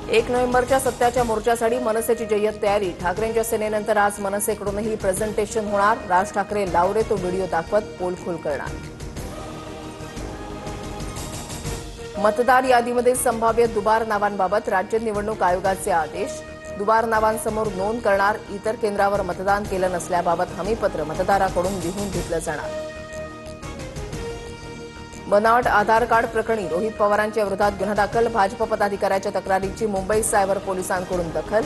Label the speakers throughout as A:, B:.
A: 1 नोव्हेंबरच्या सत्याच्या मोर्चासाठी मनसेची जय्यत तयारी. ठाकरेंच्या सेनेनंतर आज मनसेकडूनही प्रेझेंटेशन होणार. राज ठाकरे लावरे तो व्हिडिओ दाखवत पोलखोल करणार. मतदार यादीमध्ये संभाव्य दुबार नावांबाबत राज्य निवडणूक आयोगाचे आदेश. दुबार नावांसमोर नोंद करणार. इतर केंद्रावर मतदान केलं नसल्याबाबत हमीपत्र मतदाराकडून लिहून घेतलं जाणार. बनावट आधार कार्ड प्रकरणी रोहित पवारांच्या विरोधात गुन्हा दाखल. भाजप पदाधिकाऱ्याच्या तक्रारीची मुंबई सायबर पोलिसांकडून दखल.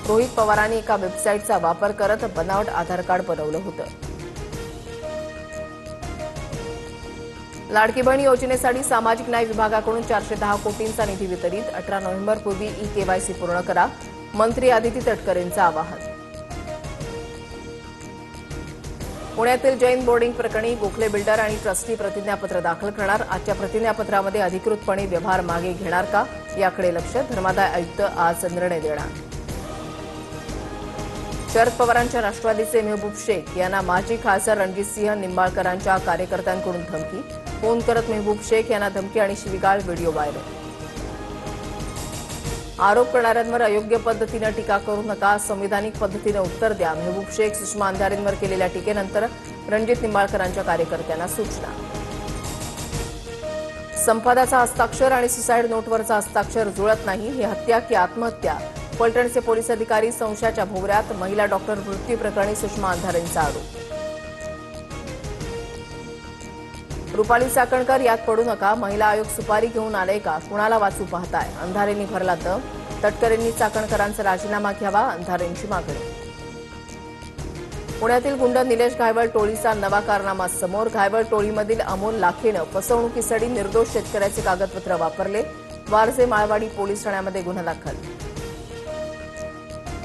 A: रोहित पवारांनी एका वेबसाईटचा वापर करत बनावट आधार कार्ड बनवलं होतं. लाडकी बहीण योजनेसाठी सामाजिक न्याय विभागाकडून 410 कोटींचा निधी वितरित. 18 नोव्हेंबरपूर्वी ई-केवायसी पूर्ण करा. मंत्री आदिती तटकरेंचं आवाहन. पुण्यातील जैन बोर्डिंग प्रकरणी गोखले बिल्डर आणि ट्रस्टी प्रतिज्ञापत्र दाखल करणार. आजच्या प्रतिज्ञापत्रामध्ये अधिकृतपणे व्यवहार मागे घेणार का याकडे लक्ष. धर्मादाय आयुक्त आज निर्णय देणार. शरद पवारांच्या राष्ट्रवादीचे मेहबूब शेख यांना माजी खासदार रणजितसिंह निंबाळकरांच्या कार्यकर्त्यांकडून धमकी. फोन करत मेहबूब शेख यांना धमकी आणि शिवीगाळ. Video viral. आरोप करणाऱ्यांवर अयोग्य पद्धतीनं टीका करू नका. संविधानिक पद्धतीनं उत्तर द्या. मेहबूब शेख सुषमा अंधारेंवर केलेल्या टीकेनंतर रणजित निंबाळकरांच्या कार्यकर्त्यांना सूचना. संपादाचा हस्ताक्षर आणि सुसाईड नोटवरचा हस्ताक्षर जुळत नाही. ही हत्या की आत्महत्या? फलटणचे पोलीस अधिकारी संशयाच्या भोवऱ्यात. महिला डॉक्टर मृत्यू प्रकरणी सुषमा अंधारेंचा आरोप. रुपाली चाकणकर यात पडू नका. महिला आयोग सुपारी घेऊन आले का? कुणाला वाचू पाहताय? अंधारेंनी भरला दम. तटकरेंनी चाकणकरांचा राजीनामा घ्यावा. अंधारेंची मागणी. पुण्यातील गुंड निलेश घायवळ टोळीचा नवा कारनामा समोर. घायवळ टोळीमधील अमोल लाखेनं फसवणुकीसाठी निर्दोष शेतकऱ्याचे कागदपत्र वापरले. वारजे माळवाडी पोलीस ठाण्यामध्ये गुन्हा दाखल.